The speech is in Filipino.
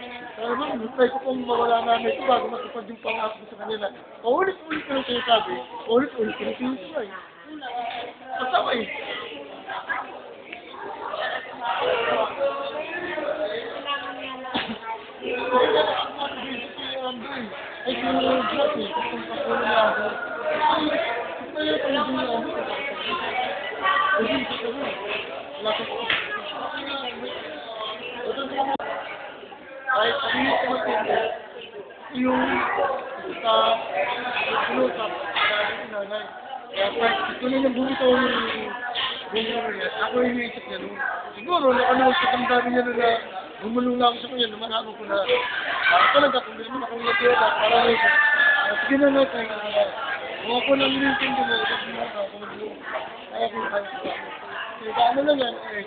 Kaya naman, try ko pong mawala namin ito bago matupad yung pangako ko sa kanila. Paulit-ulit ko na sinasabi, paulit-ulit ko na sinasabi. Kasama eh. Ay, kung Jack eh, kung pakulo na ako. Ay, kung pakulo na ako. Ay, kung pakulo na ako. Wala ka po. Kahit ano yung kumatindi, yung sa sinusap sa nanay. Kaya kahit ito na yung bumitaw yung bumitaw niya, ako yung naisip niya noon. Siguro, nakalawag sa kamdami niya na gumulong lang ako sa kanya, naman ko na talaga kung gusto mo akong natira, para rin sige na natin, kung ako lang rin hindi mo, kung mag-uwi, kaya kung kaya. Kaya ano lang yan, eh,